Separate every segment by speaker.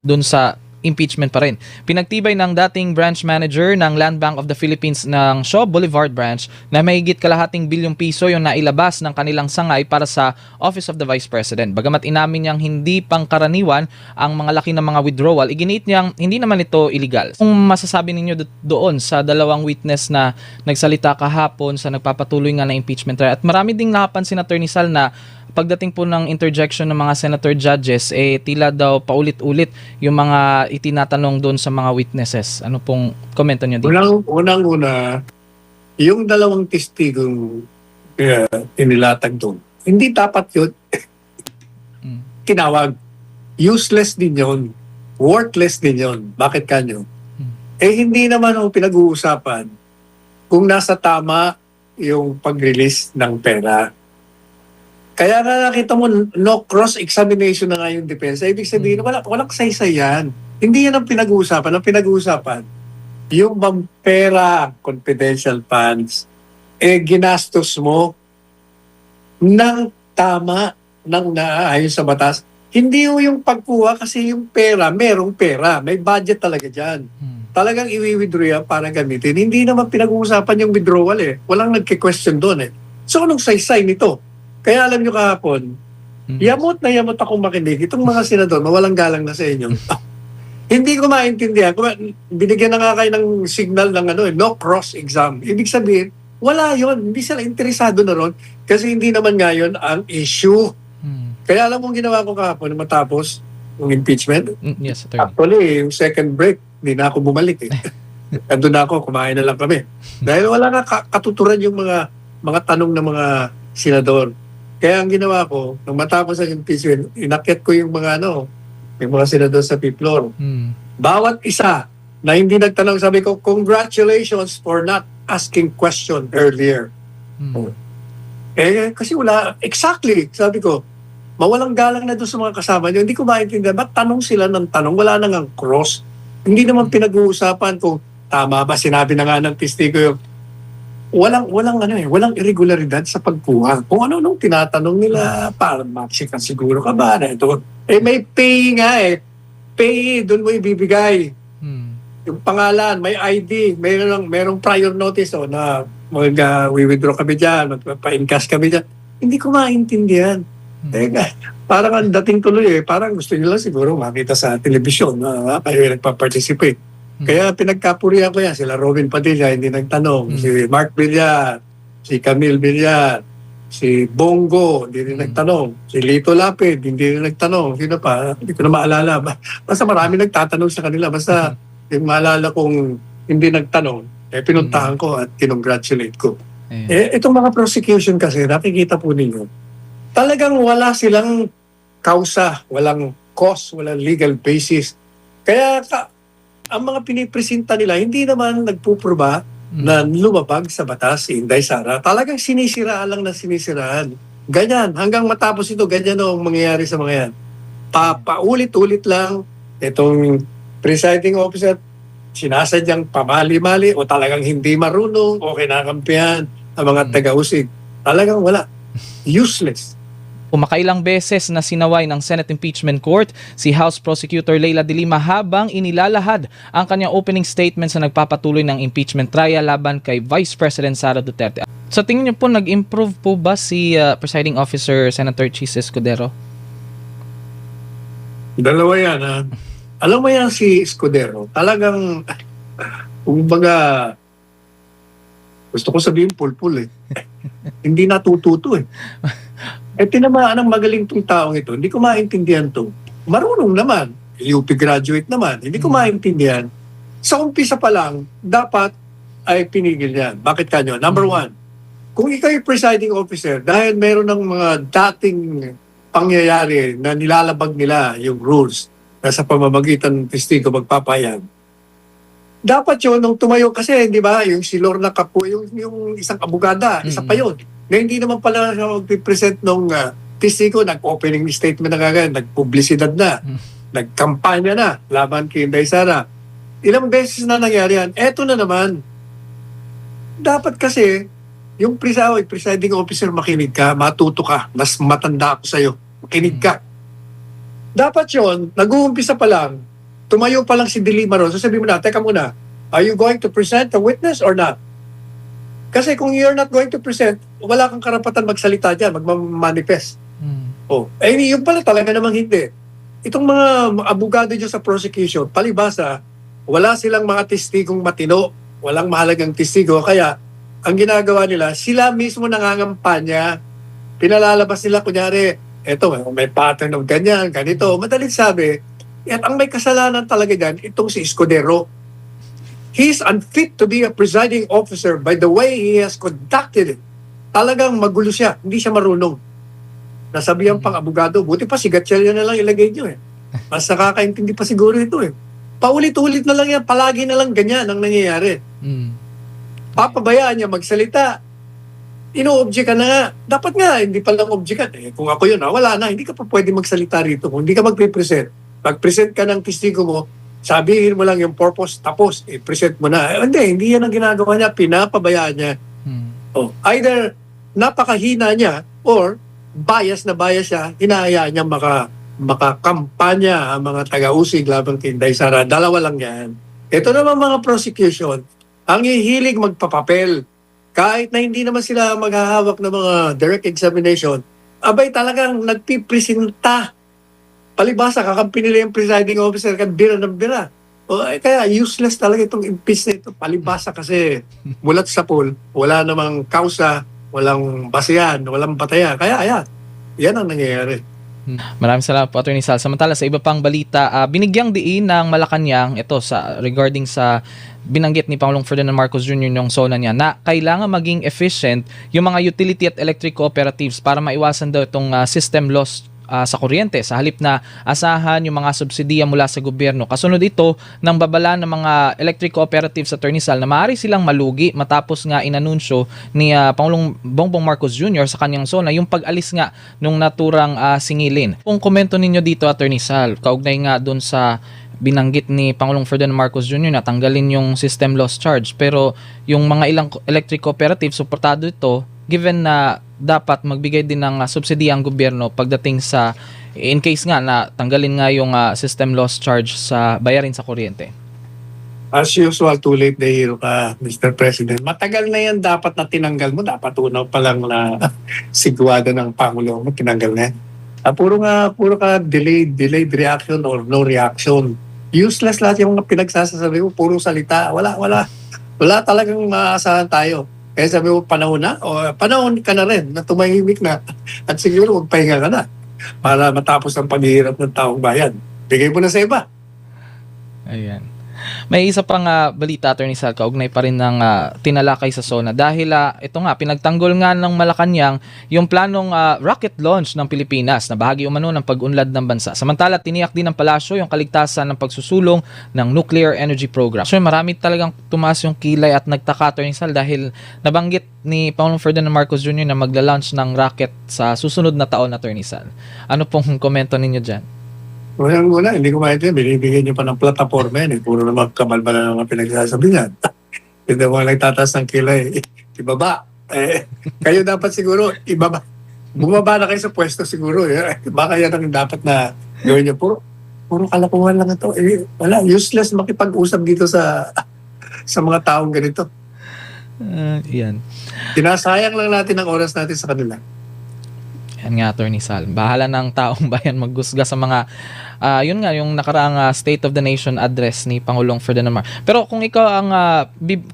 Speaker 1: dun sa impeachment pa rin. Pinagtibay ng dating branch manager ng Land Bank of the Philippines ng Shaw Boulevard Branch na mahigit kalahating bilyong piso yung nailabas ng kanilang sangay para sa Office of the Vice President. Bagamat inamin niyang hindi pangkaraniwan ang mga laki ng mga withdrawal, iginit niyang hindi naman ito illegal. Kung masasabi ninyo doon sa dalawang witness na nagsalita kahapon sa nagpapatuloy nga na impeachment trial, at marami ding nakapansin, Attorney Sal, na pagdating po ng interjection ng mga senator judges, tila daw paulit-ulit yung mga itinatanong doon sa mga witnesses. Ano pong komento niyo dito?
Speaker 2: Unang-una, yung dalawang testigong inilatag doon, hindi dapat yun tinawag. Useless din yun. Worthless din yun. Bakit kanyo? Hindi naman ang pinag-uusapan kung nasa tama yung pag-release ng pera. Kaya nga nakita mo, no cross-examination na nga yung depensa. Ibig sabihin, walang saysay yan. Hindi yan ang pinag-uusapan. Ang pinag-uusapan, yung bang pera, confidential funds, ginastos mo ng tama, ng naayon sa batas. Hindi yung pagkuha kasi yung pera, merong pera. May budget talaga dyan. Talagang i-withdraw yan para gamitin. Hindi naman pinag-uusapan yung withdrawal eh. Walang nagki-question doon eh. So anong saysay nito? Kaya alam nyo kahapon, yamot na yamot akong makinig. Itong mga senador, mawalang galang na sa inyo. Hindi ko maintindihan. Binigyan na nga kayo ng signal ng no cross-exam. Ibig sabihin, wala yon. Hindi sila interesado na ron kasi hindi naman ngayon ang issue. Kaya alam mo ginawa ko kahapon matapos ng impeachment?
Speaker 1: Yes, Attorney.
Speaker 2: Actually, yung second break, hindi na ako bumalik eh. Andun na ako, kumain na lang kami. Dahil wala nga katuturan yung mga tanong ng mga senador. Kaya ang ginawa ko, nung matapos ang impeachment, inakyat ko yung may mga senador sa fifth floor. Bawat isa na hindi nagtanong, sabi ko, congratulations for not asking question earlier. Kasi wala, exactly, sabi ko, mawalang galang na doon sa mga kasama niyo. Hindi ko maintindihan, ba't tanong sila ng tanong? Wala nang ang cross. Hindi naman pinag-uusapan kung tama ba, sinabi na nga ng testigo yung walang irregularidad sa pagkuha. Kung ano nung tinatanong nila, parang Mexican siguro ka ba na ito? May pay nga eh. Pay, doon mo ibibigay. Yung pangalan, may ID, merong prior notice na mag-withdraw kami dyan, magpa-encash kami dyan. Hindi ko maintindihan. Parang ang dating tuloy parang gusto nila siguro makita sa telebisyon na kayo nagpa-participate. Kaya pinagkapurihan ko yan, sila Robin Padilla, hindi nagtanong. Si Mark Villar, si Camille Villar, si Bongo, hindi rin nagtanong. Si Lito Lapid, hindi rin nagtanong. Sino pa? Hindi ko na maalala. Basta marami nagtatanong sa kanila. Basta yung maalala kong hindi nagtanong, pinuntahan ko at kinongratulate ko. Itong mga prosecution kasi, nakikita po ninyo, talagang wala silang kausa, walang cause, walang legal basis. Kaya ang mga pinipresenta nila, hindi naman nagpuproba na lumabag sa batas si Inday Sara. Talagang sinisiraan lang na sinisiraan. Ganyan. Hanggang matapos ito, ganyan ang mangyayari sa mga yan. Paulit-ulit lang itong presiding officer, sinasadyang pamali-mali o talagang hindi marunong o kinakampihan ang mga taga-usig. Talagang wala. Useless.
Speaker 1: Pumakailang beses na sinaway ng Senate Impeachment Court si House Prosecutor Leila de Lima habang inilalahad ang kanyang opening statement sa nagpapatuloy ng impeachment trial laban kay Vice President Sara Duterte. Sa tingin niyo po, nag-improve po ba si Presiding Officer Senator Chis Escudero?
Speaker 2: Dalawa yan ha. Alam mo yan si Escudero, talagang kumbaga gusto ko sabihin pulpul hindi natututo tinamaan ang magaling tong taong ito. Hindi ko maintindihan to. Marunong naman. UP graduate naman. Hindi ko maintindihan. Sa umpisa pa lang, dapat ay pinigil yan. Bakit kanyo? Number one, kung ikaw yung presiding officer, dahil meron ng mga dating pangyayari na nilalabag nila yung rules na sa pamamagitan ng testigo magpapayag, dapat yun, nung tumayo kasi, di ba, yung si Lorna Capo, yung isang abogada, isa pa yun, na hindi naman pala mag-present nung testigo, nag-opening statement na kagad, nag-publicidad na, nagkampanya na, laban kay Inday Sara. Ilang beses na nangyari yan. Eto na naman. Dapat kasi, yung presiding officer, makinig ka, matuto ka, mas matanda ako sa'yo, makinig ka. Dapat yun, nag-uumpisa pa lang, tumayo pa lang si De Lima ron, sasabihin mo na, teka muna, are you going to present a witness or not? Kasi kung you're not going to present, wala kang karapatan magsalita dyan, magmamanifest. Oh, eh yung pala talaga namang hindi. Itong mga abogado dyan sa prosecution, palibasa, wala silang mga testigong matino, walang mahalagang testigo, kaya ang ginagawa nila, sila mismo nangangampanya, pinalalabas nila, kunyari, eto, may pattern of ganyan, ganito, madaling sabi, at ang may kasalanan talaga dyan, itong si Escudero. He's unfit to be a presiding officer by the way he has conducted it. Talagang magulo siya, hindi siya marunong. Nasabihan pang abogado, buti pa si Gatchalian na lang ilagay nyo eh. Mas nakakaintindi pa siguro ito eh. Paulit-ulit na lang yan, palagi na lang ganyan ang nangyayari. Papabayaan niya magsalita. Ino-object ka na nga. Dapat nga, hindi pa lang object ka. Eh, kung ako yun, wala na, hindi ka pa pwede magsalita rito. Kung hindi ka magpipresent, mag-present ka ng testigo mo, sabihin mo lang yung purpose, tapos i-present mo na. Hindi yan ang ginagawa niya, pinapabayaan niya. Oh, either napakahina niya or bias na bias siya, hinahayaan niya makakampanya ang mga taga-usig labang kay Inday Sara. Dalawa lang yan. Ito naman mga prosecution, ang hihilig magpapapel. Kahit na hindi naman sila maghahawak ng mga direct examination, abay talagang nagpipresenta. Palibasa, kakampi nila yung presiding officer, bira ng bira. Kaya useless talaga itong impeach na ito. Palibasa kasi mulat sa pool, wala namang kausa, walang basihan, walang bataya. Kaya ayan, yan ang nangyayari.
Speaker 1: Maraming salamat po, Attorney Sal. Samantala sa iba pang balita, binigyang diin ng Malacanang ito regarding sa binanggit ni Pangulong Ferdinand Marcos Jr. yung SONA niya na kailangan maging efficient yung mga utility at electric cooperatives para maiwasan daw itong system loss sa kuryente sa halip na asahan yung mga subsidiya mula sa gobyerno. Kasunod ito ng babala ng mga electric cooperatives sa Attorney Sal na maaari silang malugi matapos nga inanunsyo ni Pangulong Bongbong Marcos Jr. sa kanyang SONA yung pag-alis nga nung naturang singilin. Kung komento ninyo dito, Attorney Sal, kaugnay nga dun sa binanggit ni Pangulong Ferdinand Marcos Jr. na tanggalin yung system loss charge, pero yung mga ilang electric cooperatives suportado ito given na dapat magbigay din ng subsidiya ang gobyerno pagdating sa in case nga na tanggalin nga yung system loss charge sa bayarin sa kuryente.
Speaker 2: As usual, too late na hero ka, Mr. President. Matagal na yan dapat na tinanggal mo. Dapat unaw pa lang na sigwada ng Pangulo mo, tinanggal na yan. Puro ka delayed reaction or no reaction. Useless lahat yung mga pinagsasasabi mo, puro salita. Wala talagang maasahan tayo. Kaya sabi mo, panahon na? O panahon ka na rin na tumahimik na at siguro magpahinga ka na para matapos ang paghihirap ng taong bayan. Bigay mo na sa iba.
Speaker 1: Ayan. May isa pang balita, Attorney Sal, kaugnay pa rin ng tinalakay sa SONA dahil ito nga, pinagtanggol nga ng Malacanang yung planong rocket launch ng Pilipinas na bahagi umano ng pag-unlad ng bansa. Samantala, tiniyak din ng palasyo yung kaligtasan ng pagsusulong ng nuclear energy program. So marami talagang tumaas yung kilay at nagtaka, Attorney Sal, dahil nabanggit ni Pangulong Ferdinand Marcos Jr. na magla-launch ng rocket sa susunod na taon, Attorney Sal. Ano pong komento ninyo dyan?
Speaker 2: Una, hindi ko maintindihan. Binibigyan niyo pa ng plataforma yan. Puro naman kamalba na naman pinagsasabi niyan. Hindi mo nagtataas ng kilay. Ibaba. Kayo dapat siguro, ibaba. Bumaba na kayo sa pwesto siguro. Baka yan ang dapat na gawin niyo. Puro kalakuhan lang ito. Wala, useless makipag-usap dito sa mga taong ganito.
Speaker 1: Yan.
Speaker 2: Tinasayang lang natin ang oras natin sa kanila.
Speaker 1: Yan nga, Attorney Sal. Bahala ng taong bayan maggusga sa mga yun nga yung nakaraang State of the Nation address ni Pangulong Ferdinand Marcos. Pero kung ikaw ang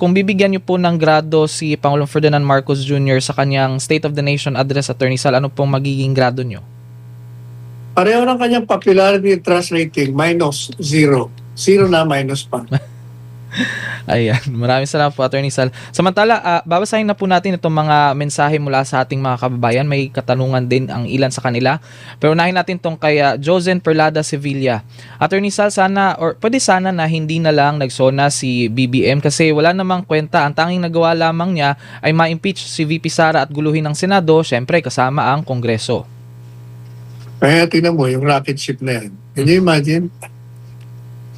Speaker 1: kung bibigyan niyo po ng grado si Pangulong Ferdinand Marcos Jr. sa kanyang State of the Nation address, Attorney Sal, ano pong magiging grado niyo?
Speaker 2: Pareho ng kanyang popularity and trust rating, -0. 0 na minus pa.
Speaker 1: Ayan, maraming salamat po, Attorney Sal. Samantala, babasahin na po natin itong mga mensahe mula sa ating mga kababayan. May katanungan din ang ilan sa kanila. Pero unahin natin itong kay Josen Perlada Sevilla. Attorney Sal, pwede sana na hindi na lang nagsona si BBM kasi wala namang kwenta. Ang tanging nagawa lamang niya ay ma-impeach si VP Sara at guluhin ng Senado, syempre kasama ang Kongreso.
Speaker 2: Kaya tingnan mo, yung rocket ship na yan. Can you imagine?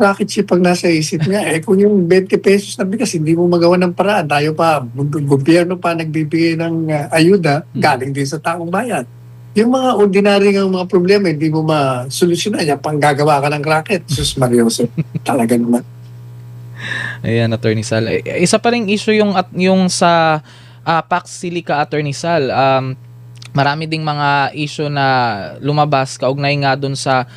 Speaker 2: Rocket ship pag nasa isip niya. Kung yung 20 pesos na bigas, hindi mo magawa ng paraan. Tayo pa, gobyerno pa nagbibigay ng ayuda, galing din sa taong bayan. Yung mga ordinary ng mga problema, hindi mo masolusyonan. Yan, panggagawa ka ng racket. Sus Marioso. Talaga naman.
Speaker 1: Ayan, Attorney Sal. Isa pa ring issue yung sa Pax Silica, Attorney Sal. Marami ding mga issue na lumabas kaugnay nga dun sa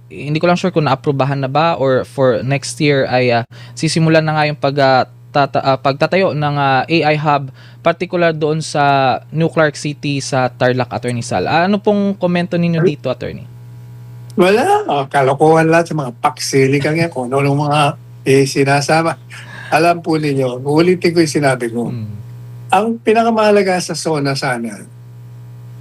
Speaker 1: hindi ko lang sure kung naaprubahan na ba or for next year ay sisimulan na nga yung pagtatayo ng AI hub, particular doon sa New Clark City sa Tarlac, Attorney Sal. Ano pong komento ninyo dito, Attorney?
Speaker 2: Wala. Kalokohan lahat sa mga paksili kang yan. Kung ano mga sinasama. Alam po ninyo, ulitin ko yung sinabi ko. Ang pinakamahalaga sa SONA sana,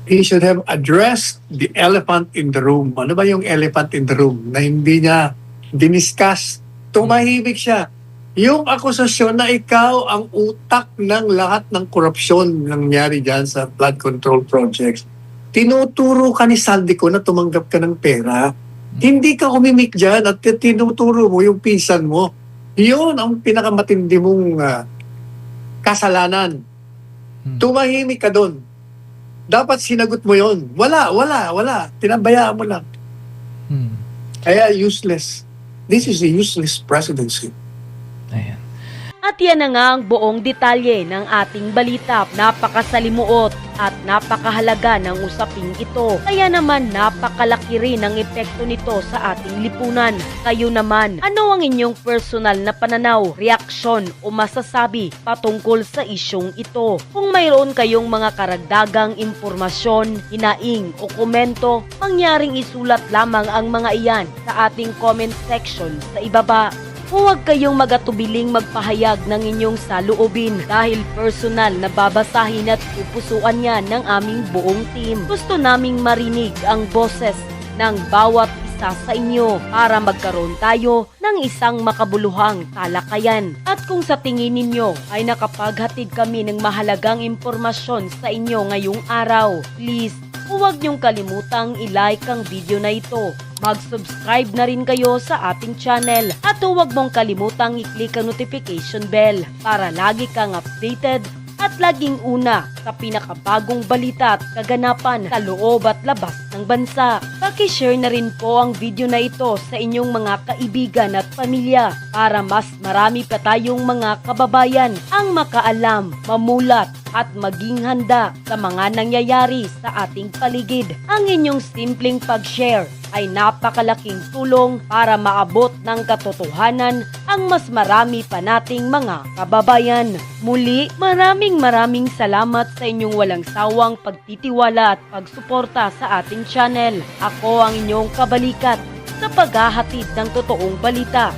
Speaker 2: he should have addressed the elephant in the room. Ano ba yung elephant in the room na hindi niya diniscuss? Tumahimik siya. Yung akusasyon na ikaw ang utak ng lahat ng korupsyon nangyari dyan sa flood control projects. Tinuturo ka ni Saldico na tumanggap ka ng pera. Hindi ka umimik dyan at tinuturo mo yung pinsan mo. Yun ang pinakamatindi mong kasalanan. Tumahimik ka doon. Dapat sinagot mo yon. Wala. Tinabayaan mo lang. Kaya useless. This is a useless presidency.
Speaker 1: Ayan.
Speaker 3: At yan na nga ang buong detalye ng ating balita. Napakasalimuot at napakahalaga ng usaping ito. Kaya naman napakalaki rin ang epekto nito sa ating lipunan. Kayo naman, ano ang inyong personal na pananaw, reaksyon o masasabi patungkol sa isyong ito? Kung mayroon kayong mga karagdagang impormasyon, hinaing o komento, mangyaring isulat lamang ang mga iyan sa ating comment section sa ibaba. Huwag kayong magatubiling magpahayag ng inyong saloobin dahil personal na babasahin at pupusuan yan ng aming buong team. Gusto naming marinig ang boses ng bawat isa sa inyo para magkaroon tayo ng isang makabuluhang talakayan. At kung sa tingin ninyo ay nakapaghatid kami ng mahalagang impormasyon sa inyo ngayong araw, please, huwag niyong kalimutang i-like ang video na ito. Mag-subscribe na rin kayo sa ating channel at huwag mong kalimutang i-click ang notification bell para lagi kang updated at laging una sa pinakabagong balita at kaganapan sa loob at labas ng bansa. Paki-share na rin po ang video na ito sa inyong mga kaibigan at pamilya para mas marami pa tayong mga kababayan ang makaalam, mamulat at maging handa sa mga nangyayari sa ating paligid. Ang inyong simpleng pag-share ay napakalaking tulong para maabot ng katotohanan ang mas marami pa nating mga kababayan. Muli, maraming salamat sa inyong walang sawang pagtitiwala at pagsuporta sa ating channel. Ako ang inyong kabalikat sa paghahatid ng totoong balita.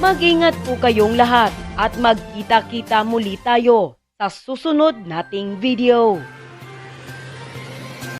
Speaker 3: Mag-ingat po kayong lahat at magkita-kita muli tayo sa susunod nating video.